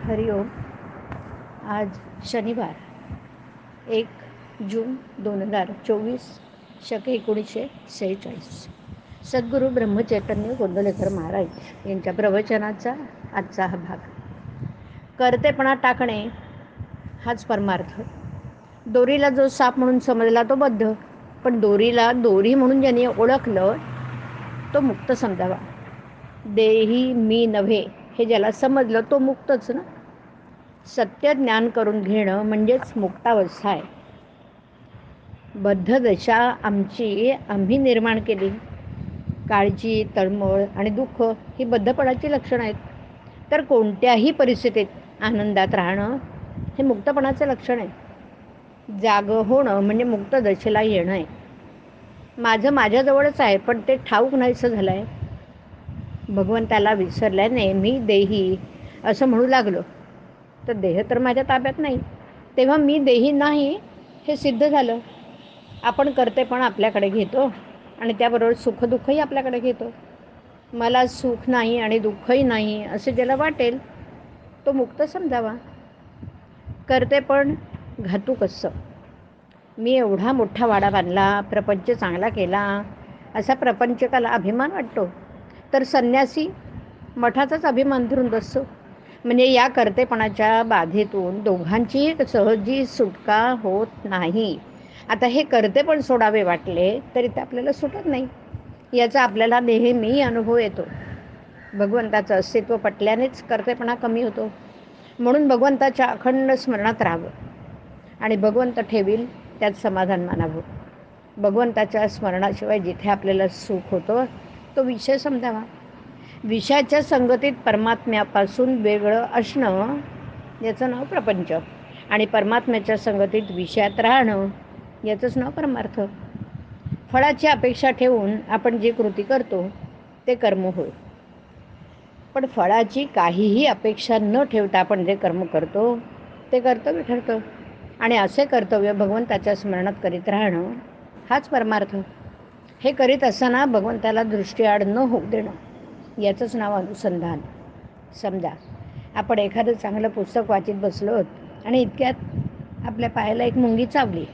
हरिओम. आज शनिवार 1 जून 2024 शके 1946. सद्गुरू ब्रह्मचैतन्य गोंदवलेकर महाराज यांच्या प्रवचनाचा आजचा हा भाग. करतेपणा टाकणे हाच परमार्थ. दोरीला जो साप म्हणून समजला तो बद्ध, पण दोरीला दोरी म्हणून ज्यांनी ओळखलं तो मुक्त समजावा. देही मी नव्हे हे ज्याला समजलं तो मुक्तच ना. सत्य ज्ञान करून घेणं म्हणजेच मुक्तावस्था आहे. बद्ध दशा आम्ही निर्माण केली. काळजी, तळमळ आणि दुःख ही बद्धपणाची लक्षणं आहेत. तर कोणत्याही परिस्थितीत आनंदात राहणं हे मुक्तपणाचं लक्षण आहे. जागं होणं म्हणजे मुक्त दशेला येणं आहे. माझं माझ्याजवळच आहे, पण ते ठाऊक नाहीसं झालं आहे. भगवंताला विसरल्याने मी देही असं म्हणू लागलो, तर देह तर माझ्या ताब्यात नाही. तेव्हा मी देही नाही हे सिद्ध झालं. आपण करतेपण आपल्याकडे घेतो आणि त्याबरोबर सुखदुःखही आपल्याकडे घेतो. मला सुख नाही आणि दुःखही नाही असं ज्याला वाटेल तो मुक्त समजावा. करतेपण घातूक असतं. मी एवढा मोठा वाडा बांधला, प्रपंच चांगला केला असा प्रपंचकाला अभिमान वाटतो, तर संन्यासी मठाचाच अभिमान धरून बसतो. म्हणजे या करतेपणाच्या बाधेतून दोघांचीही सहजी सुटका होत नाही. आता हे करतेपण सोडावे वाटले तरी ते आपल्याला सुटत नाही. याचा आपल्याला नेहमी अनुभव येतो. भगवंताचं अस्तित्व पटल्यानेच करतेपणा कमी होतो. म्हणून भगवंताच्या अखंड स्मरणात राहावं आणि भगवंत ठेवील त्यात समाधान मानावं. भगवंताच्या स्मरणाशिवाय जिथे आपल्याला सुख होतं तो विषय समजावा. विषयाच्या संगतीत परमात्म्यापासून वेगळं असणं याचं नाव प्रपंच आणि परमात्म्याच्या संगतीत विषयात राहणं याचंच नाव परमार्थ. फळाची अपेक्षा ठेवून आपण जे कृती करतो ते कर्म होय. पण फळाची काहीही अपेक्षा न ठेवता आपण जे कर्म करतो ते कर्तव्य ठरतं आणि असे कर्तव्य भगवंताच्या स्मरणात करीत राहणं हाच परमार्थ. हे करीत असताना भगवंताला दृष्टीआड न होऊ देणं याचंच नाव अनुसंधान. समजा आपण एखादं चांगलं पुस्तक वाचित बसलो आणि इतक्यात आपल्या पायाला एक मुंगी चावली.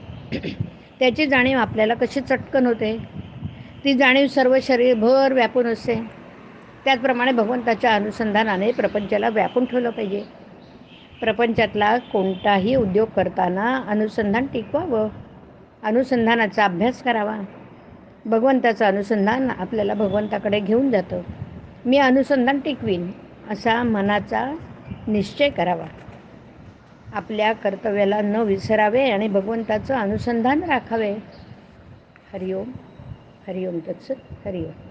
त्याची जाणीव आपल्याला कशी चटकन होते. ती जाणीव सर्व शरीरभर व्यापून असते. त्याचप्रमाणे भगवंताच्या अनुसंधानाने प्रपंचाला व्यापून ठेवलं पाहिजे. प्रपंचातला कोणताही उद्योग करताना अनुसंधान टिकवावं. अनुसंधानाचा अभ्यास करावा. भगवंताचं अनुसंधान आपल्याला भगवंताकडे घेऊन जातं. मी अनुसंधान टिकवीन असा मनाचा निश्चय करावा. आपल्या कर्तव्याला न विसरावे आणि भगवंताचं अनुसंधान राखावे. हरिओम. हरिओम तत्सत. हरिओम.